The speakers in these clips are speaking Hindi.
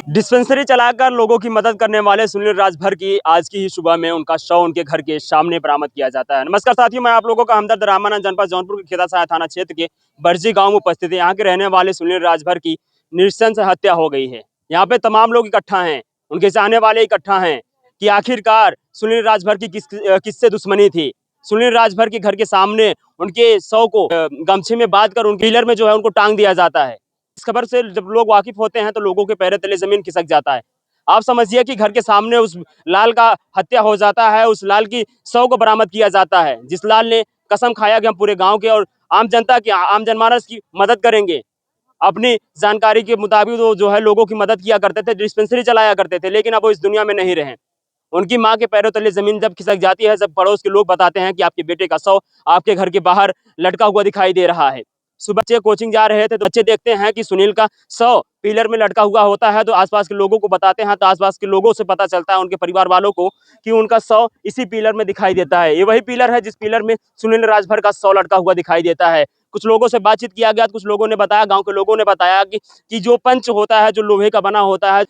डिस्पेंसरी चलाकर लोगों की मदद करने वाले सुनील राजभर की आज की ही सुबह में उनका शव उनके घर के सामने बरामद किया जाता है। नमस्कार साथियों, मैं आप लोगों का हमदर्द रामानंद जनपद जौनपुर के खेतासाया थाना क्षेत्र के बरजी गांव में उपस्थित है। यहाँ के रहने वाले सुनील राजभर की नृशंस हत्या हो गई है। यहाँ पे तमाम लोग इकट्ठा हैं, उनके चाहने वाले इकट्ठा हैं कि आखिरकार सुनील राजभर की किससे दुश्मनी थी। सुनील राजभर के घर के सामने उनके शव को गमछे में बांध कर उनके पिलर में जो है उनको टांग दिया जाता है। इस खबर से जब लोग वाकिफ होते हैं तो लोगों के पैरों तले जमीन खिसक जाता है। आप समझिए कि घर के सामने उस लाल का हत्या हो जाता है, उस लाल की शव को बरामद किया जाता है, जिस लाल ने कसम खाया कि हम पूरे गांव के और आम जनता की, आम जनमानस की मदद करेंगे। अपनी जानकारी के मुताबिक वो जो है लोगों की मदद किया करते थे, डिस्पेंसरी चलाया करते थे, लेकिन अब वो इस दुनिया में नहीं रहे। उनकी माँ के पैरों तले जमीन जब खिसक जाती है, जब पड़ोस के लोग बताते हैं कि आपके बेटे का शव आपके घर के बाहर लटका हुआ दिखाई दे रहा है। सुबह बच्चे कोचिंग जा रहे थे तो बच्चे देखते हैं कि सुनील का शव पिलर में लटका हुआ होता है, तो आसपास के लोगों को बताते हैं, तो आसपास के लोगों से पता चलता है, उनके परिवार वालों को, कि उनका शव इसी पिलर में दिखाई देता है। ये वही पिलर है जिस पिलर में सुनील राजभर का शव लटका हुआ दिखाई देता है। कुछ लोगों से बातचीत किया गया, कुछ लोगों ने बताया, गांव के लोगों ने बताया कि जो पंच होता है, जो लोहे का बना होता है,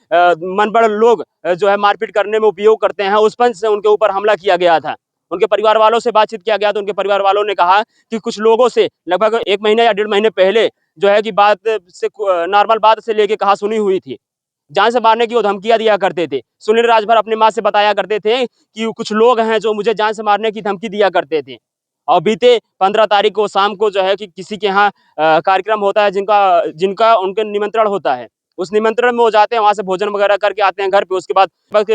मनबड़ लोग जो है मारपीट करने में उपयोग करते हैं, उस पंच से उनके ऊपर हमला किया गया था। उनके परिवार वालों से बातचीत किया गया तो उनके परिवार वालों ने कहा कि कुछ लोगों से लगभग 1 महीने या 1.5 महीने पहले जो है कि बात से नॉर्मल बात से लेके कहा सुनी हुई थी। जान से मारने की वो धमकियां दिया करते थे। सुनील राजभर अपनी माँ से बताया करते थे कि कुछ लोग हैं जो मुझे जान से मारने की धमकी दिया करते थे। और बीते 15 तारीख को शाम को जो है कि किसी के यहाँ कार्यक्रम होता है, जिनका जिनका उनके निमंत्रण होता है। उस निमंत्रण में वो जाते हैं, वहां से भोजन वगैरह करके आते हैं घर पे। उसके बाद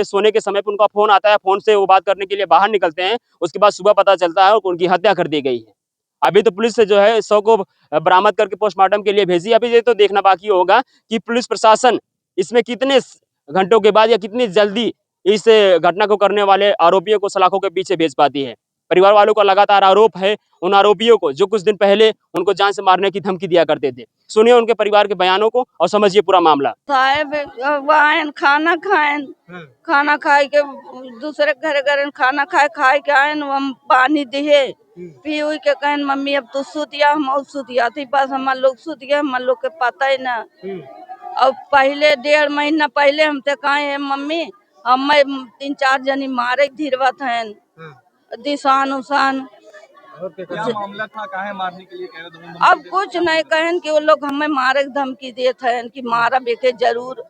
सोने के समय पे उनका फोन आता है, फोन से वो बात करने के लिए बाहर निकलते हैं। उसके बाद सुबह पता चलता है कि उनकी हत्या कर दी गई है। अभी तो पुलिस से जो है शव को बरामद करके पोस्टमार्टम के लिए भेजी। अभी ये तो देखना बाकी होगा कि पुलिस प्रशासन इसमें कितने घंटों के बाद या कितनी जल्दी इस घटना को करने वाले आरोपियों को सलाखों के पीछे भेज पाती है। परिवार वालों का लगातार आरोप है उन आरोपियों को, जो कुछ दिन पहले उनको जान से मारने की धमकी दिया करते थे। सुनिए उनके परिवार के बयानों को और समझिए पूरा मामला। साहेब आयन खाना खाएन, खाना खाए के दूसरे घर घर खाना खाए के आयन, हम पानी दिए पी उई के कहन मम्मी अब तू सुतिया, हम सुतिया थी, बस हम लोग सुतिया, हम लोग के पता ही ना। अब पहले 1.5 महीना पहले हमसे कहे है मम्मी हम 3-4 जनी मारे धीरवत हैं दिशान उसान। क्या मामला था, काहे मारने के लिए कह रहे थे? अब कुछ नहीं कहन कि वो लोग हमें मारे के धमकी देते हैं कि मारा बेके जरूर,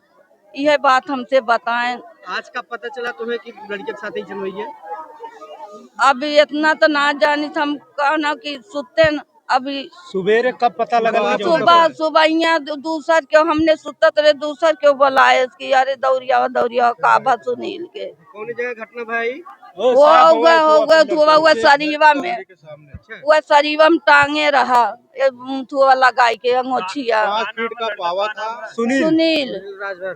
यह बात हमसे बताएं। आज का पता चला तुम्हें कि लड़की के साथ ही चल रही है? अभी इतना तो ना जानी, हम कहना कि सुते न, अभी सुबेरे कब पता लगा? सुबह सुबह यहाँ दूसर क्यों हमने सुतत रहे, दूसर क्यों बुलाए कि अरे दौड़िया दौड़िया काबा सुनील के। कौन जगह घटना भाई? वो हुआ शरीवा में, वह शरीवा में टांगे रहा थुआ लगाई के अंगोछिया। 5 फीट का पावा था। सुनील राजभर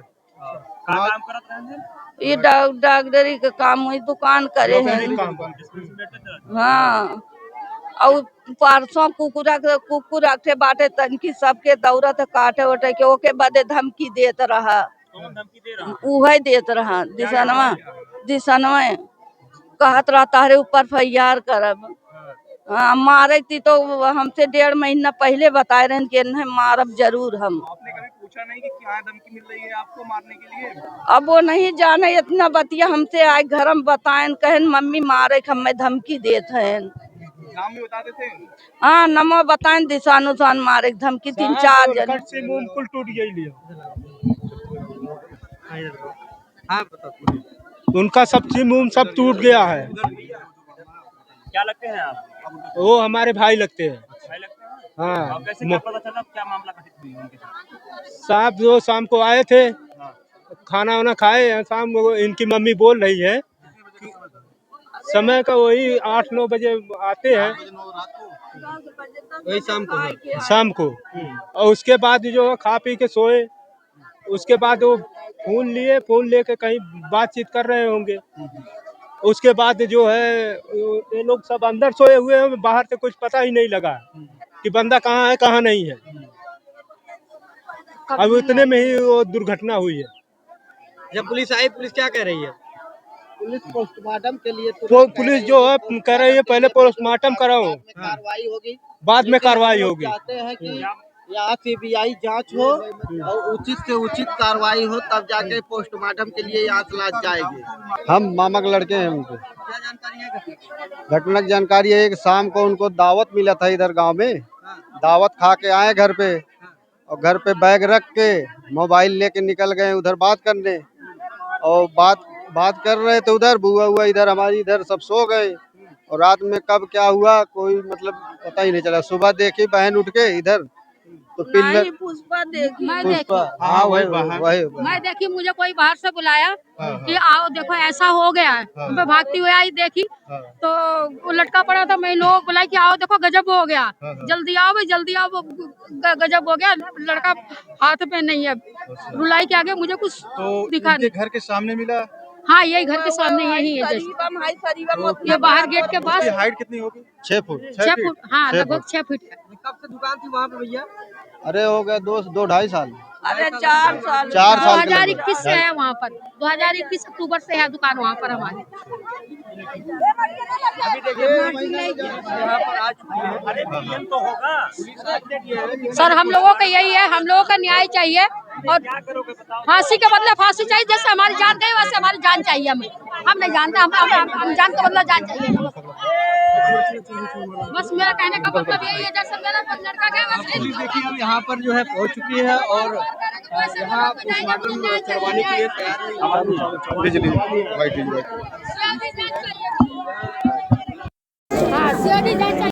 काम करत रहे थे? ये डॉक्टरी का काम हुई, दुकान करे हैं। हाँ, और परसों कुकुर रखे बाटे तनकी सबके दौड़त काटे उठे के ओके बदे धमकी देत रहा। उहे देत रहा दिसनवा कहत रहा तारे ऊपर फैयार करब। हाँ, मारे थी तो हमसे 1.5 महीना पहले बताए रहे कि इन्हें मारब जरूर हम। आपने कभी पूछा नहीं कि क्या धमकी मिल रही है आपको मारने के लिए? अब वो नहीं जाने, इतना बतिया हमसे आए घर में बताएं, कहन मम्मी मारे हमें धमकी देते हैं। नाम भी बताते थे? हाँ, नमो बताएं, दिशानुसान मारे धमकी 3-4 जन। कुल टूट गई। हाँ, उनका सब मुंह सब टूट गया है। क्या लगते हैं आप? वो हमारे भाई लगते हैं। भाई लगते हैं? हाँ। और कैसे क्या पता चला क्या मामला घटित हुई उनके साथ? साहब जो शाम को आए थे, खाना वाना खाए, शाम को इनकी मम्मी बोल रही है समय का वही 8-9 बजे आते हैं, वही शाम को। और उसके बाद जो खा पी के सोए, उसके बाद वो फोन लेके कहीं बातचीत कर रहे होंगे। उसके बाद जो है ये लोग सब अंदर सोए हुए हैं, बाहर से कुछ पता ही नहीं लगा कि बंदा कहाँ है कहाँ नहीं है। अब इतने में ही वो दुर्घटना हुई है। जब पुलिस आई, पुलिस क्या कह रही है? पुलिस पोस्टमार्टम के लिए पुलिस जो है कह रही है पहले पोस्टमार्टम कराओ, कार्रवाई होगी, बाद में कार्रवाई होगी। चाहते हैं कि यहाँ सीबीआई जांच हो और उचित से उचित कार्रवाई हो, तब जाके पोस्टमार्टम के लिए यहाँ से लाश जाएगी। हम मामा के लड़के हैं उनके। क्या जानकारी है घटना की? घटना की जानकारी है कि शाम को उनको दावत मिला था इधर गांव में। दावत खा के आए घर पे और घर पे बैग रख के मोबाइल लेके निकल गए उधर बात करने। और बात कर रहे थे उधर, बुआ हुआ इधर हमारी इधर सब सो गए। और रात में कब क्या हुआ कोई मतलब पता ही नहीं चला। सुबह देखी बहन उठ के इधर तो पिल्लर नहीं, पुष्पा देखी। मैं देखी पुष्पा, हाँ वही मैं देखी, मुझे कोई बाहर से बुलाया कि आओ देखो ऐसा हो गया है। मैं भागती हुई आई, देखी तो वो लटका पड़ा था। मैं लोग बुलाई कि आओ देखो गजब हो गया, जल्दी आओ भाई जल्दी आओ, वो गजब हो गया, लड़का हाथ पे नहीं है। रुलाई के आगे मुझे कुछ दिखा नहीं। घर के सामने मिला। हाँ यही घर के सामने यही है, जैसे ये बाहर गेट के पास। हाइट कितनी होगी? 6 फुट। 6 फुट, हाँ लगभग 6 फीट है। कब से दुकान थी वहाँ पे भैया? अरे हो गया 2-2.5 साल। अरे 4 साल 4 साल के 2021 से है वहाँ पर, 2021 अक्टूबर से है दुकान वहाँ पर हमारी। अभी देखिए यहाँ पर आ चुकी है। सर हम लोगों का यही है, हम लोगों का न्याय चाहिए और फांसी के बदले फांसी चाहिए। जैसे हमारी जान गई वैसे हमारी जान चाहिए हमें। हम नहीं जानते, हम जान के बदला जान चाहिए। बस मेरा कहने का मतलब यही है, जैसे मेरा लड़का गया वैसे देखिए अब यहाँ पर जो है पहुँच चुकी है और यहाँ पोस्टमार्टम करवाने के लिए तैयार हाँ, सीआईडी जांच चाहिए।